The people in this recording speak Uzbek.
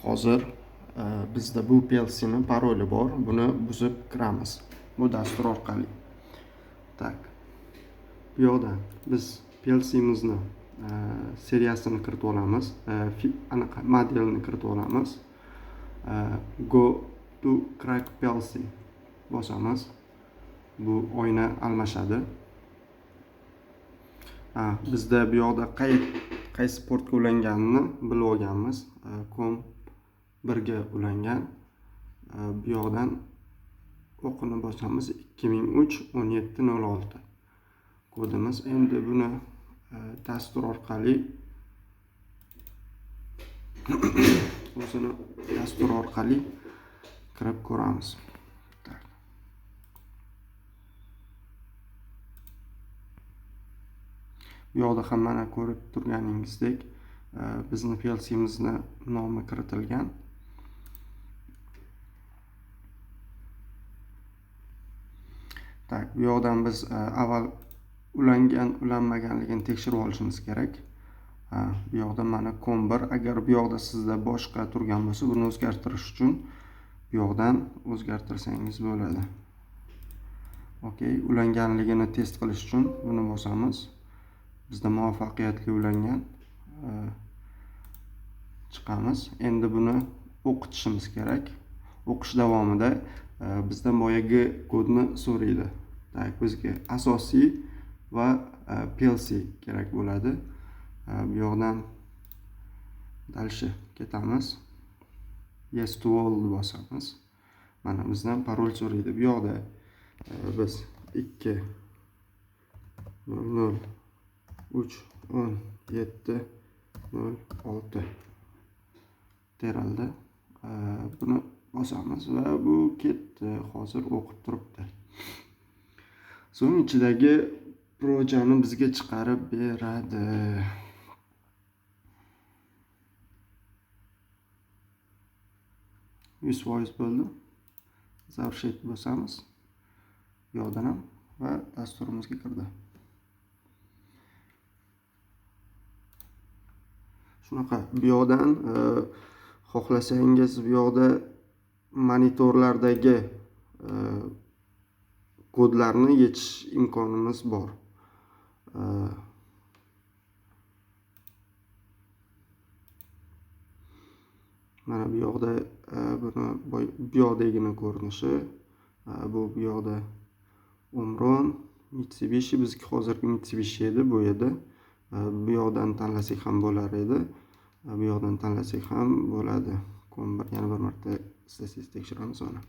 Hozir bizda bu PLC'ning paroli bor. Buni buzib kiramiz bu dastur orqali. Tak. Bu yoqda biz PLC'mizni seriyasini kiritib olamiz. Anaqa modelini kiritib olamiz. Go to crack PLC bosamiz. Bu oyna almashadi. Bizda bu yoqda qaysi portga ulanganini bilib olganmiz. COM1 ga ulangan. Bu yoqdan o'qini bosamiz. 2003-1706 kodimiz. Endi buni dastur orqali kirib ko'ramiz. Bu yoqda ham mana ko'rib turganingizdek bizni PLC'mizni nomi kiritilgan. Tak, bu yoqdan biz avval ulanmaganligini tekshirib olishimiz kerak. Bu yoqda mana COM1. Agar bu yoqda sizda boshqa turgan bo'lsa, buni o'zgartirish uchun bu yoqdan o'zgartirsangiz bo'ladi. Okey, ulanganligini test qilish uchun buni bosamiz. Bizda muvaffaqiyatli ulangan. Chiqamiz. Endi buni o'qitishimiz kerak. O'qish davomida bizdan boyagi kodni so'raydi. Tak, bizga asosiy va PLC kerak bo'ladi. Bu yoqdan dalshi ketamiz. Yes to all bosamiz. Mana bizdan parol so'raydi. Bu yoqda biz 2 0 3 17 06 teraldi. Buni bosamiz va bu ketdi. Hozir o'qib turibdi. So'ng ichidagi projani bizga chiqarib beradi. %100 bo'ldi. Zavrshit bosamiz. Bu yoqdan ham va dasturimizga kirdi. Shunaqa, bu yoqdan xohlasangiz bu yoqda monitorlardagi kodlarni yechish imkonimiz bor. Mana bu yoqda bu yoqdagini ko'rinishi, bu yoqda Omron, Mitsubishi, bizga hozirgi Mitsubishi edi bu edi. Bu yoqdan tanlasak ham bo'lar edi. Bu yoqdan tanlasak ham bo'ladi. COM1 yana bir marta istasangiz tekshiramiz uni.